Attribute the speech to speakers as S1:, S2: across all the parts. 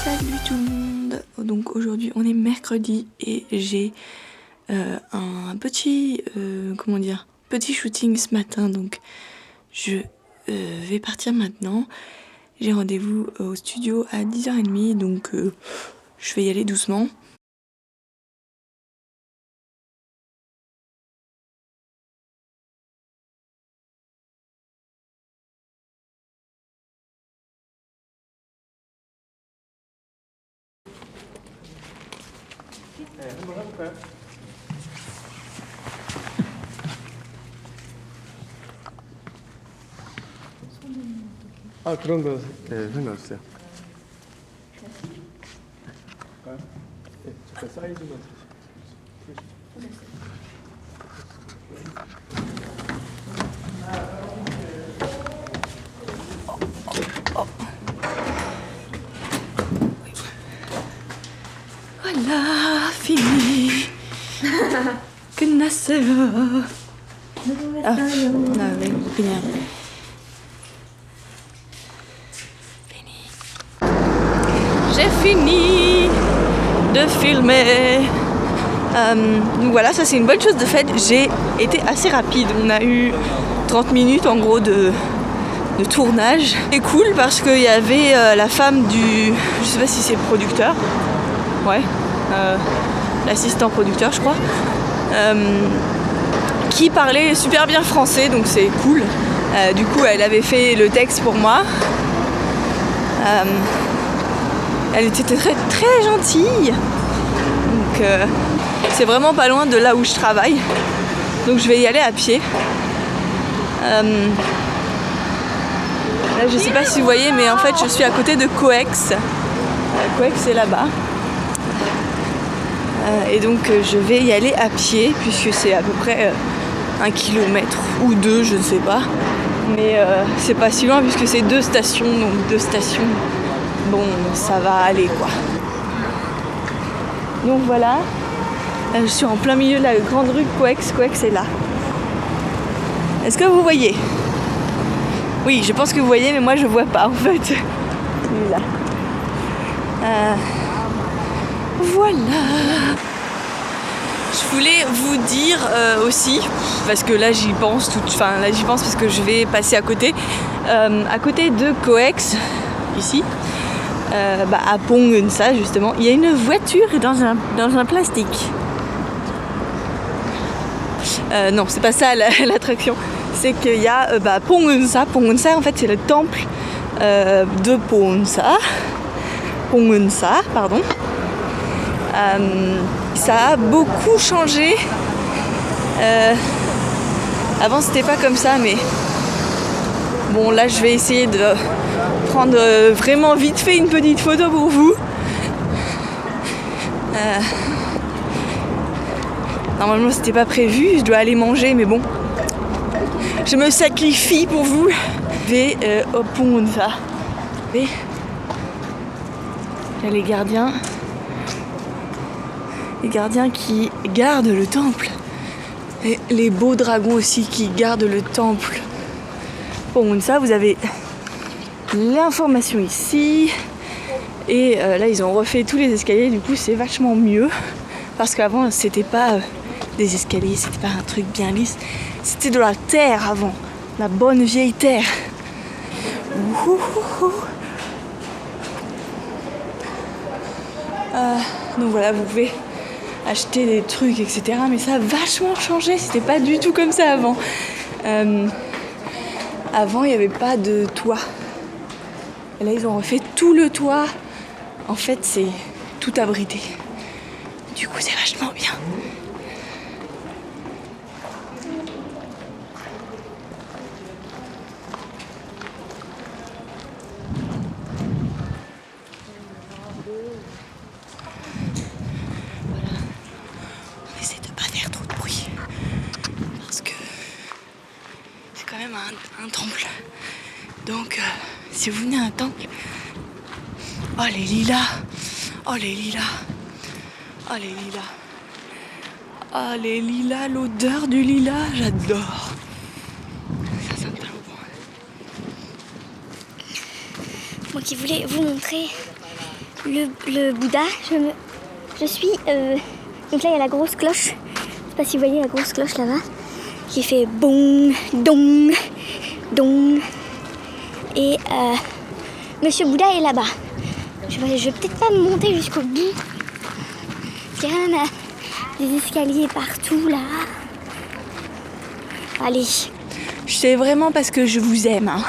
S1: Salut tout le monde. Donc aujourd'hui on est mercredi et j'ai un petit petit shooting ce matin, donc je vais partir maintenant. J'ai rendez-vous au studio à 10h30, donc je vais y aller doucement.
S2: 아 그런 거 네, 상관없어요. 네, 잠깐 사이즈만
S1: Voilà, fini. 끝났어요. 네, 그냥 j'ai fini de filmer. Donc voilà, ça c'est une bonne chose de fait. J'ai été assez rapide. On a eu 30 minutes en gros de tournage. C'est cool parce qu'il y avait la femme du... Je sais pas si c'est producteur. Ouais. L'assistant producteur je crois. Qui parlait super bien français, donc c'est cool. Du coup elle avait fait le texte pour moi. Elle était très, très gentille. Donc c'est vraiment pas loin de là où je travaille. Donc je vais y aller à pied. Là je sais pas si vous voyez, mais en fait je suis à côté de Coex. Coex c'est là-bas. Et donc je vais y aller à pied puisque c'est à peu près 1 kilomètre ou 2, je ne sais pas. Mais c'est pas si loin puisque c'est 2 stations, donc 2 stations. Bon, ça va aller quoi. Donc voilà, je suis en plein milieu de la grande rue de Coex. Coex est là. Est-ce que vous voyez? Oui, je pense que vous voyez, mais moi je vois pas en fait. Il est là. Voilà. Je voulais vous dire aussi, parce que là j'y pense parce que je vais passer à côté de Coex, ici. À Pongunsa justement, il y a une voiture dans un plastique. Non, c'est pas ça l'attraction. C'est qu'il y a Pongunsa. Pongunsa en fait c'est le temple de Pongunsa, pardon. Ça a beaucoup changé. Avant c'était pas comme ça, mais bon là je vais essayer de prendre vraiment vite fait une petite photo pour vous. Normalement c'était pas prévu, je dois aller manger, mais bon, je me sacrifie pour vous. Je vais au Pongunsa. Et il y a les gardiens qui gardent le temple. Et les beaux dragons aussi qui gardent le temple. Pongunsa, vous avez l'information ici. Et là ils ont refait tous les escaliers, du coup c'est vachement mieux. Parce qu'avant c'était pas des escaliers, c'était pas un truc bien lisse. C'était de la terre avant. La bonne vieille terre. Donc voilà, vous pouvez acheter des trucs, etc. Mais ça a vachement changé, c'était pas du tout comme ça avant. Avant, il n'y avait pas de toit. Et là, ils ont refait tout le toit. En fait, c'est tout abrité. Du coup, c'est vachement bien. Un temple. Donc si vous venez à un temple, oh les lilas, oh les lilas, oh les lilas, oh les lilas, l'odeur du lilas, j'adore. Ça sent pas bon.
S3: Moi qui voulais vous montrer le Bouddha. Je suis... donc là, il y a la grosse cloche. Je sais pas si vous voyez la grosse cloche là-bas. Qui fait boum, dong, dong. Et Monsieur Bouddha est là-bas. Je vais peut-être pas me monter jusqu'au bout. Il y a quand même des escaliers partout là. Allez.
S1: C'est vraiment parce que je vous aime. Hein.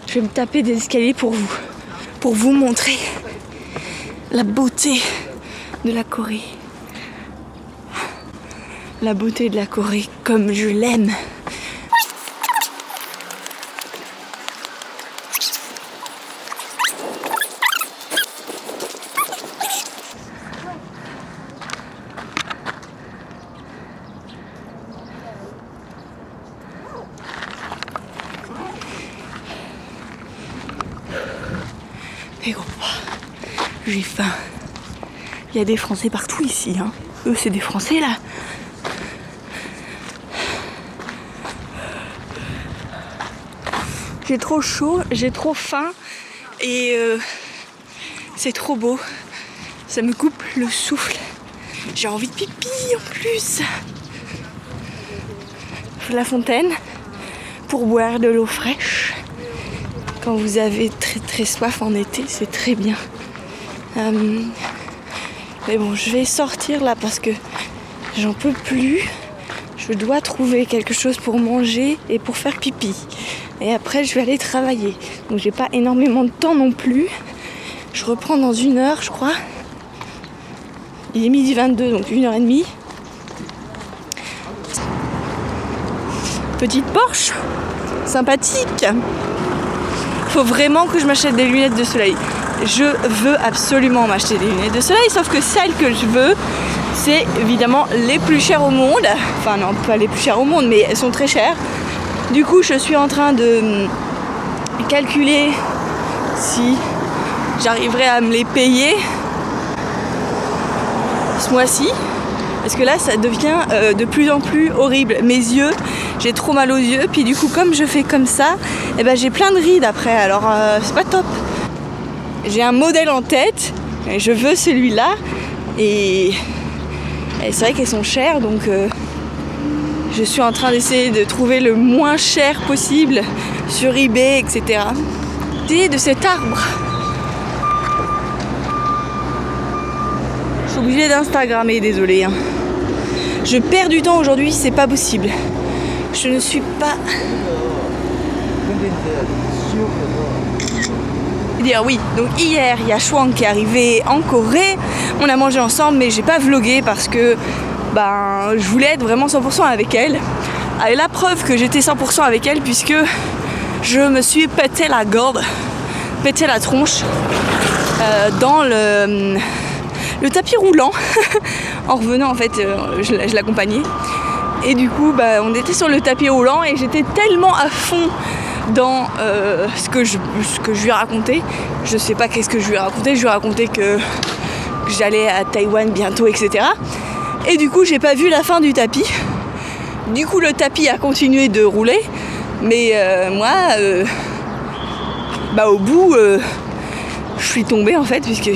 S1: Je vais me taper des escaliers pour vous montrer la beauté de la Corée. La beauté de la Corée comme je l'aime. Et gros, j'ai faim. Il y a des Français partout ici. Hein. Eux, c'est des Français là. J'ai trop chaud, j'ai trop faim et c'est trop beau. Ça me coupe le souffle. J'ai envie de pipi en plus. La fontaine pour boire de l'eau fraîche. Quand vous avez très très soif en été, c'est très bien. Mais bon, je vais sortir là parce que j'en peux plus. Je dois trouver quelque chose pour manger et pour faire pipi. Et après, je vais aller travailler. Donc j'ai pas énormément de temps non plus. Je reprends dans 1 heure, je crois. Il est 12h22, donc 1h30. Petite Porsche, sympathique. Faut vraiment que je m'achète des lunettes de soleil. Je veux absolument m'acheter des lunettes de soleil, sauf que celles que je veux, c'est évidemment les plus chères au monde. Enfin non, pas les plus chères au monde, mais elles sont très chères. Du coup, je suis en train de calculer si j'arriverai à me les payer ce mois-ci. Parce que là, ça devient de plus en plus horrible. Mes yeux, j'ai trop mal aux yeux. Puis du coup, comme je fais comme ça, eh ben, j'ai plein de rides après. Alors, c'est pas top. J'ai un modèle en tête. Et je veux celui-là. Et c'est vrai qu'elles sont chères. Donc, je suis en train d'essayer de trouver le moins cher possible sur eBay, etc. De cet arbre. Je suis obligée d'Instagrammer, désolée. Hein. Je perds du temps aujourd'hui, c'est pas possible. Je ne suis pas... Dire oui, donc hier, il y a Chouang qui est arrivé en Corée. On a mangé ensemble, mais j'ai pas vlogué parce que je voulais être vraiment 100% avec elle. Et la preuve que j'étais 100% avec elle, puisque je me suis pété la gorge, pété la tronche dans le tapis roulant. En revenant, en fait, je l'accompagnais. Et du coup, on était sur le tapis roulant et j'étais tellement à fond dans ce que je lui ai raconté. Je sais pas qu'est-ce que je lui ai raconté. Je lui ai raconté que j'allais à Taïwan bientôt, etc. Et du coup, j'ai pas vu la fin du tapis. Du coup, le tapis a continué de rouler. Mais moi, au bout, je suis tombée en fait, puisque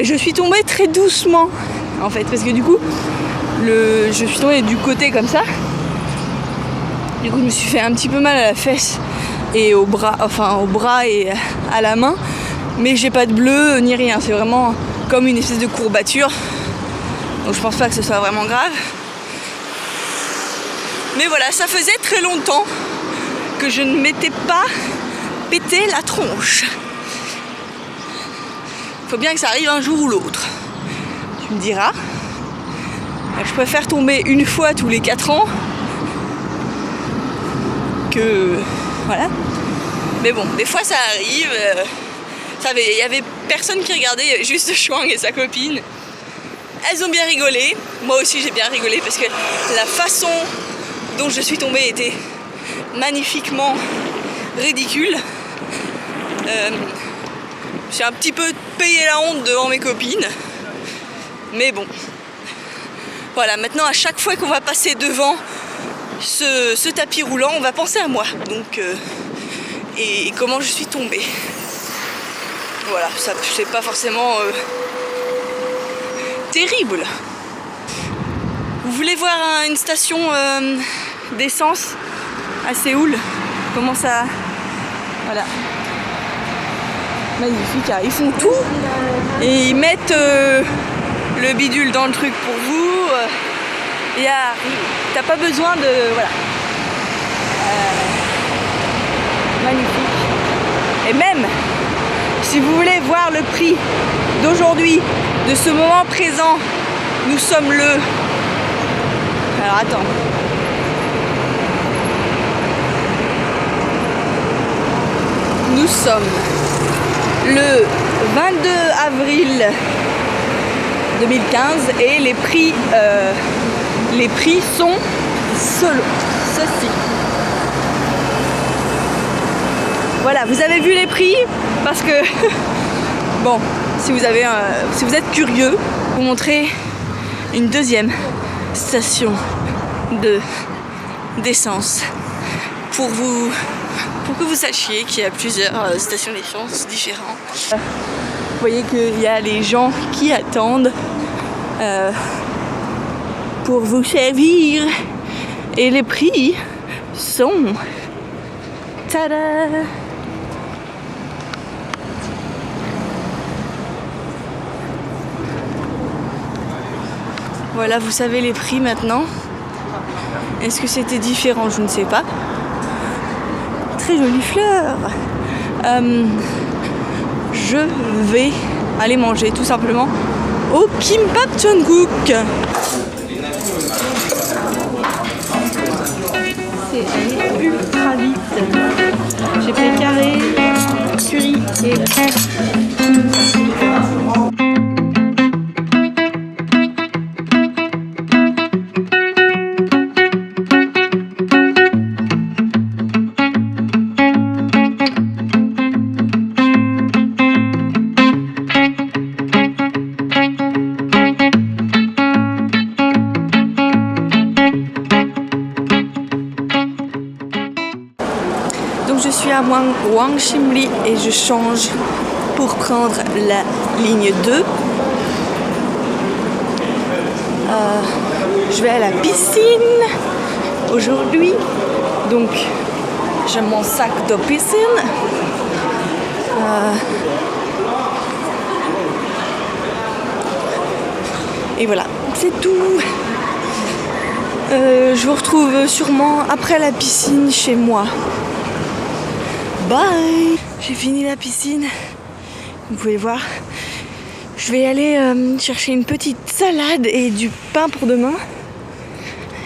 S1: je suis tombée très doucement en fait, parce que du coup, je suis tombée du côté comme ça. Du coup, je me suis fait un petit peu mal à la fesse et au bras et à la main. Mais j'ai pas de bleu ni rien. C'est vraiment comme une espèce de courbature. Donc je pense pas que ce soit vraiment grave. Mais voilà, ça faisait très longtemps que je ne m'étais pas pété la tronche. Faut bien que ça arrive un jour ou l'autre. Tu me diras. Je préfère tomber une fois tous les 4 ans que... Voilà. Mais bon, des fois ça arrive. Il y avait personne qui regardait, juste Chouang et sa copine. Elles ont bien rigolé. Moi aussi j'ai bien rigolé parce que la façon dont je suis tombée était magnifiquement ridicule. J'ai un petit peu payé la honte devant mes copines. Mais bon. Voilà, maintenant à chaque fois qu'on va passer devant ce tapis roulant, on va penser à moi. Donc, et comment je suis tombée. Voilà, ça c'est pas forcément terrible. Vous voulez voir une station d'essence à Séoul? Comment ça... Voilà. Magnifique, hein. Ils font tout et ils mettent le bidule dans le truc pour vous. T'as pas besoin de... Voilà. Magnifique. Et même, si vous voulez voir le prix d'aujourd'hui, de ce moment présent, nous sommes le... Alors attends. Nous sommes le 22 avril 2015 et les prix sont ceci. Voilà, vous avez vu les prix parce que bon, si vous êtes curieux, je vais vous montrer une deuxième station d'essence pour que vous sachiez qu'il y a plusieurs stations d'essence différentes. Vous voyez qu'il y a les gens qui attendent pour vous servir et les prix sont... Tada! Voilà, vous savez les prix maintenant. Est-ce que c'était différent? Je ne sais pas. Très jolie fleur. Je vais aller manger tout simplement au Kimbap Jungkook. C'est allé ultra vite. J'ai pris carré, curry et... Je suis à Hwangsimri et je change pour prendre la ligne 2. Je vais à la piscine aujourd'hui, donc j'ai mon sac de piscine. Et voilà, c'est tout. Je vous retrouve sûrement après la piscine chez moi. Bye! J'ai fini la piscine, vous pouvez voir. Je vais aller chercher une petite salade et du pain pour demain.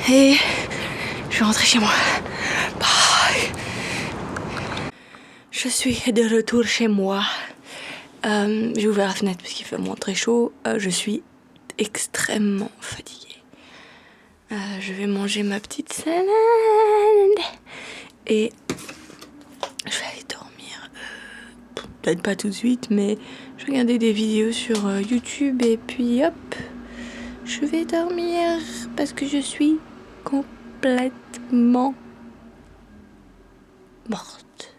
S1: Et je vais rentrer chez moi. Bye! Je suis de retour chez moi. J'ai ouvert la fenêtre parce qu'il fait vraiment très chaud. Je suis extrêmement fatiguée. Je vais manger ma petite salade. Et... je vais aller dormir, peut-être pas tout de suite, mais je vais regarder des vidéos sur YouTube et puis hop, je vais dormir parce que je suis complètement morte.